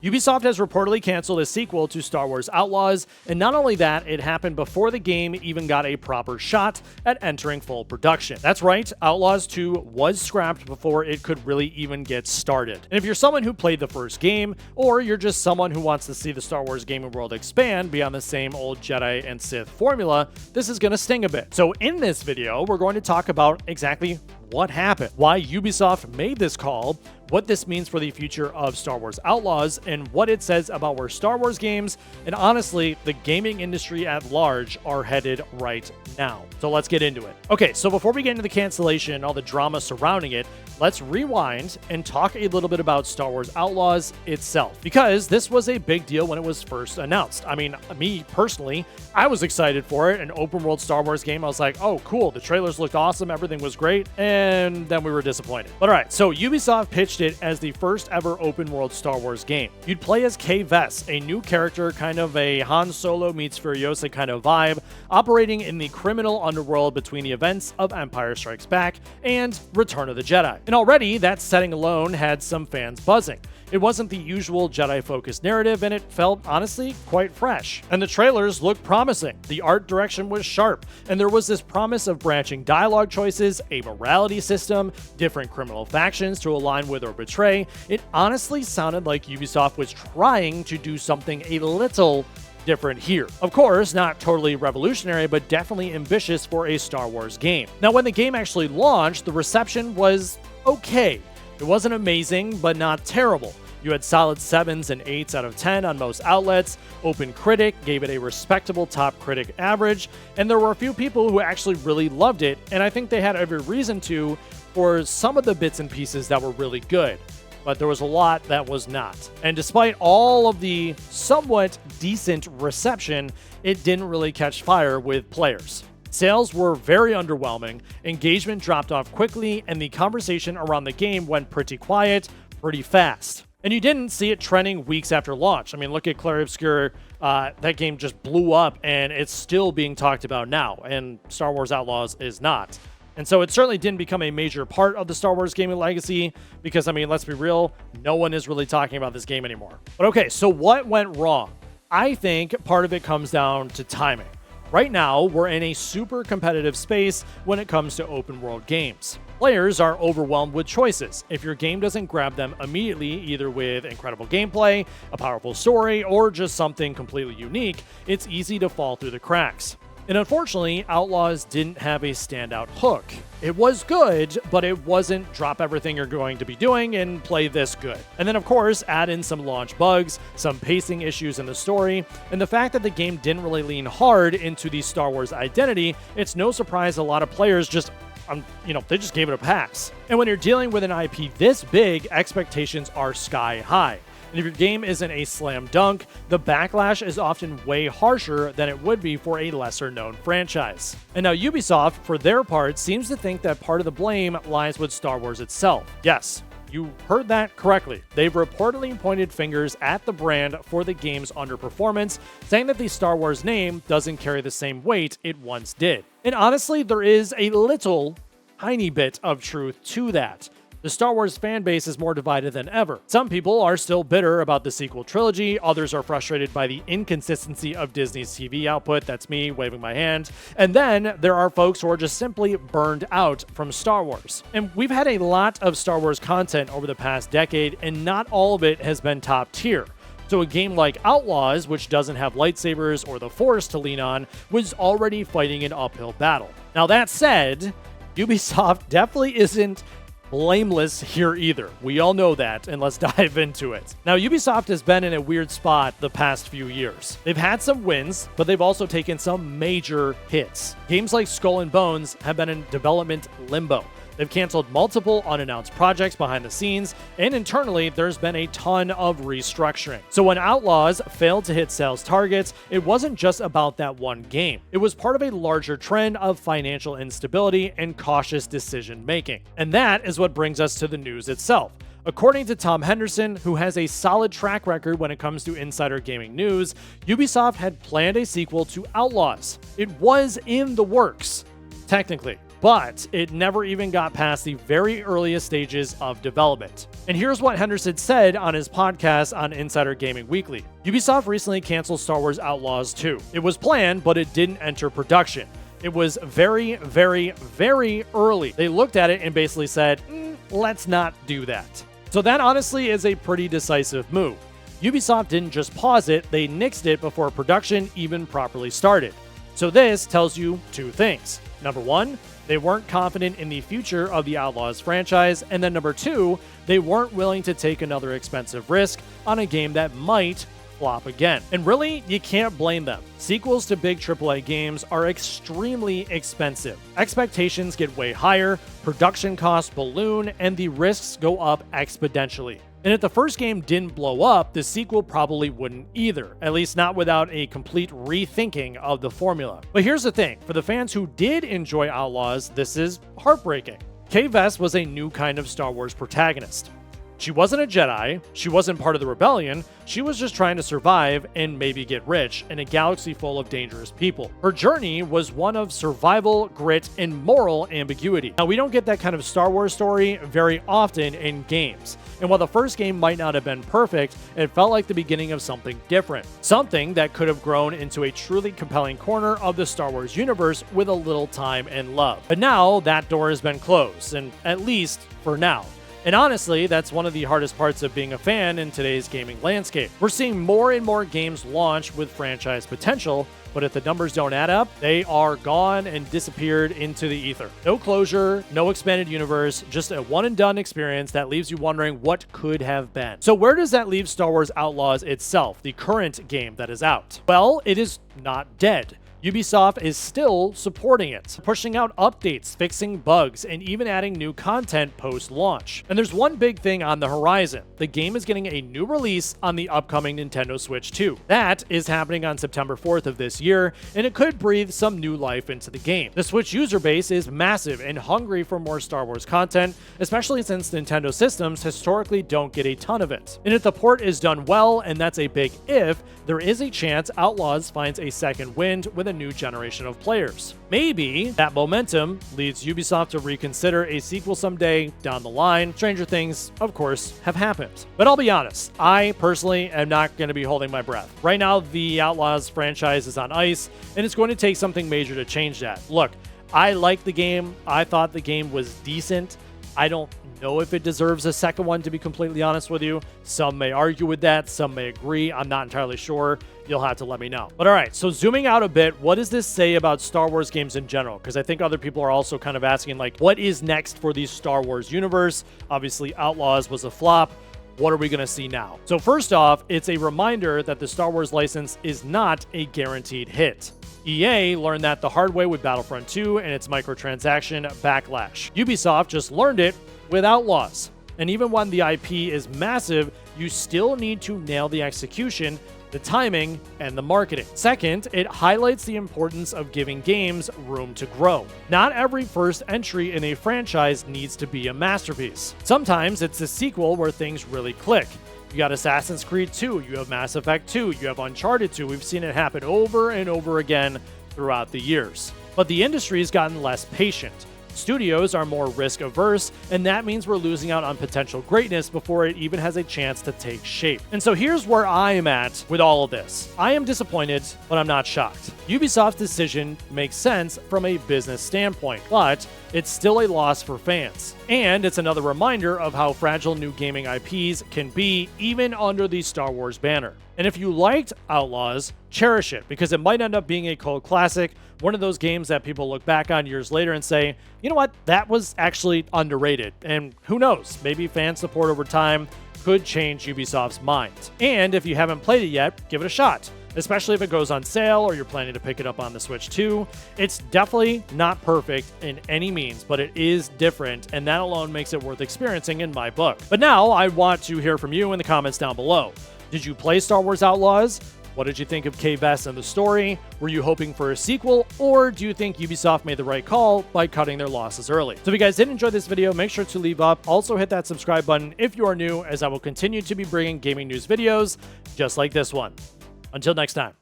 Ubisoft has reportedly canceled a sequel to Star Wars Outlaws, and not only that, it happened before the game even got a proper shot at entering full production. That's right, Outlaws 2 was scrapped before it could really even get started. And if you're someone who played the first game, or you're just someone who wants to see the Star Wars gaming world expand beyond the same old Jedi and Sith formula, this is going to sting a bit. So in this video, we're going to talk about exactly what happened, why Ubisoft made this call, what this means for the future of Star Wars Outlaws, and what it says about where Star Wars games, and honestly, the gaming industry at large, are headed right now. So let's get into it. Okay, so before we get into the cancellation and all the drama surrounding it, let's rewind and talk a little bit about Star Wars Outlaws itself, because this was a big deal when it was first announced. I mean, me personally, I was excited for it. An open world Star Wars game. I was like, oh, cool. The trailers looked awesome. Everything was great. And then we were disappointed. But all right, so Ubisoft pitched it as the first ever open world Star Wars game. You'd play as Kay Vess, a new character, kind of a Han Solo meets Furiosa kind of vibe, operating in the criminal underworld between the events of Empire Strikes Back and Return of the Jedi. And already, that setting alone had some fans buzzing. It wasn't the usual Jedi-focused narrative, and it felt, honestly, quite fresh. And the trailers looked promising. The art direction was sharp, and there was this promise of branching dialogue choices, a morality system, different criminal factions to align with or betray. It honestly sounded like Ubisoft was trying to do something a little different here. Of course, not totally revolutionary, but definitely ambitious for a Star Wars game. Now, when the game actually launched, the reception was okay. It wasn't amazing, but not terrible. You had solid 7s and 8s out of 10 on most outlets. OpenCritic gave it a respectable top critic average, and there were a few people who actually really loved it, and I think they had every reason to for some of the bits and pieces that were really good. But there was a lot that was not. And despite all of the somewhat decent reception, it didn't really catch fire with players. Sales were very underwhelming, engagement dropped off quickly, and the conversation around the game went pretty quiet, pretty fast. And you didn't see it trending weeks after launch. I mean, look at Clair Obscur. That game just blew up, and it's still being talked about now, and Star Wars Outlaws is not. And so it certainly didn't become a major part of the Star Wars gaming legacy because, I mean, let's be real, no one is really talking about this game anymore. But okay, so what went wrong? I think part of it comes down to timing. Right now, we're in a super competitive space when it comes to open world games. Players are overwhelmed with choices. If your game doesn't grab them immediately, either with incredible gameplay, a powerful story, or just something completely unique, it's easy to fall through the cracks. And unfortunately, Outlaws didn't have a standout hook. It was good, but it wasn't drop everything you're going to be doing and play this good. And then, of course, add in some launch bugs, some pacing issues in the story, and the fact that the game didn't really lean hard into the Star Wars identity. It's no surprise a lot of players just they just gave it a pass. And when you're dealing with an IP this big, expectations are sky high. And if your game isn't a slam dunk, the backlash is often way harsher than it would be for a lesser known franchise. And now Ubisoft, for their part, seems to think that part of the blame lies with Star Wars itself. Yes, you heard that correctly. They've reportedly pointed fingers at the brand for the game's underperformance, saying that the Star Wars name doesn't carry the same weight it once did. And honestly, there is a little, tiny bit of truth to that. The Star Wars fan base is more divided than ever. Some people are still bitter about the sequel trilogy, others are frustrated by the inconsistency of Disney's TV output, that's me waving my hand, and then there are folks who are just simply burned out from Star Wars. And we've had a lot of Star Wars content over the past decade, and not all of it has been top tier. So a game like Outlaws, which doesn't have lightsabers or the Force to lean on, was already fighting an uphill battle. Now that said, Ubisoft definitely isn't blameless here either. We all know that, and let's dive into it. Now, Ubisoft has been in a weird spot the past few years. They've had some wins, but they've also taken some major hits. Games like Skull and Bones have been in development limbo. They've canceled multiple unannounced projects behind the scenes, and internally, there's been a ton of restructuring. So when Outlaws failed to hit sales targets, it wasn't just about that one game. It was part of a larger trend of financial instability and cautious decision-making. And that is what brings us to the news itself. According to Tom Henderson, who has a solid track record when it comes to insider gaming news, Ubisoft had planned a sequel to Outlaws. It was in the works, technically. but it never even got past the very earliest stages of development. And here's what Henderson said on his podcast on Insider Gaming Weekly. Ubisoft recently canceled Star Wars Outlaws 2. It was planned, but it didn't enter production. It was very, very, very early. They looked at it and basically said, let's not do that. So that honestly is a pretty decisive move. Ubisoft didn't just pause it, they nixed it before production even properly started. So this tells you two things. Number one, they weren't confident in the future of the Outlaws franchise, and then number two, they weren't willing to take another expensive risk on a game that might flop again. And really, you can't blame them. Sequels to big AAA games are extremely expensive. Expectations get way higher, production costs balloon, and the risks go up exponentially. And if the first game didn't blow up, the sequel probably wouldn't either, at least not without a complete rethinking of the formula. But here's the thing, for the fans who did enjoy Outlaws, this is heartbreaking. Kay Vess was a new kind of Star Wars protagonist. She wasn't a Jedi, she wasn't part of the rebellion, she was just trying to survive and maybe get rich in a galaxy full of dangerous people. Her journey was one of survival, grit, and moral ambiguity. Now, we don't get that kind of Star Wars story very often in games. And while the first game might not have been perfect, it felt like the beginning of something different. Something that could have grown into a truly compelling corner of the Star Wars universe with a little time and love. But now, that door has been closed, and at least for now. And honestly, that's one of the hardest parts of being a fan in today's gaming landscape. We're seeing more and more games launch with franchise potential, but if the numbers don't add up, they are gone and disappeared into the ether. No closure, no expanded universe, just a one-and-done experience that leaves you wondering what could have been. So where does that leave Star Wars Outlaws itself, the current game that is out? Well, it is not dead. Ubisoft is still supporting it, pushing out updates, fixing bugs, and even adding new content post-launch. And there's one big thing on the horizon. The game is getting a new release on the upcoming Nintendo Switch 2. That is happening on September 4th of this year, and it could breathe some new life into the game. The Switch user base is massive and hungry for more Star Wars content, especially since Nintendo systems historically don't get a ton of it. And if the port is done well, and that's a big if, there is a chance Outlaws finds a second wind with a new generation of players. Maybe that momentum leads Ubisoft to reconsider a sequel someday down the line. Stranger things, of course, have happened. But I'll be honest, I personally am not going to be holding my breath. Right now, the Outlaws franchise is on ice, and it's going to take something major to change that. Look, I like the game. I thought the game was decent. I don't know if it deserves a second one, to be completely honest with you. Some may argue with that, some may agree. I'm not entirely sure. You'll have to let me know. But all right, so zooming out a bit, what does this say about Star Wars games in general? Because I think other people are also kind of asking, like, what is next for the Star Wars universe? Obviously, Outlaws was a flop. What are we going to see now? So first off, it's a reminder that the Star Wars license is not a guaranteed hit. EA learned that the hard way with Battlefront 2 and its microtransaction backlash. Ubisoft just learned it with Outlaws. And even when the IP is massive, you still need to nail the execution, the timing, and the marketing. Second, it highlights the importance of giving games room to grow. Not every first entry in a franchise needs to be a masterpiece. Sometimes it's a sequel where things really click. You got Assassin's Creed 2, you have Mass Effect 2, you have Uncharted 2. We've seen it happen over and over again throughout the years. But the industry's gotten less patient. Studios are more risk-averse, and that means we're losing out on potential greatness before it even has a chance to take shape. And so here's where I am at with all of this. I am disappointed, but I'm not shocked. Ubisoft's decision makes sense from a business standpoint, but it's still a loss for fans. And it's another reminder of how fragile new gaming IPs can be, even under the Star Wars banner. And if you liked Outlaws, cherish it, because it might end up being a cult classic, one of those games that people look back on years later and say, you know what, that was actually underrated. And who knows, maybe fan support over time could change Ubisoft's mind. And if you haven't played it yet, give it a shot, especially if it goes on sale or you're planning to pick it up on the Switch 2. It's definitely not perfect in any means, but it is different, and that alone makes it worth experiencing in my book. But now I want to hear from you in the comments down below. Did you play Star Wars Outlaws? What did you think of Kay Vess and the story? Were you hoping for a sequel, or do you think Ubisoft made the right call by cutting their losses early? So if you guys did enjoy this video, make sure to leave up. Also hit that subscribe button if you are new, as I will continue to be bringing gaming news videos just like this one. Until next time.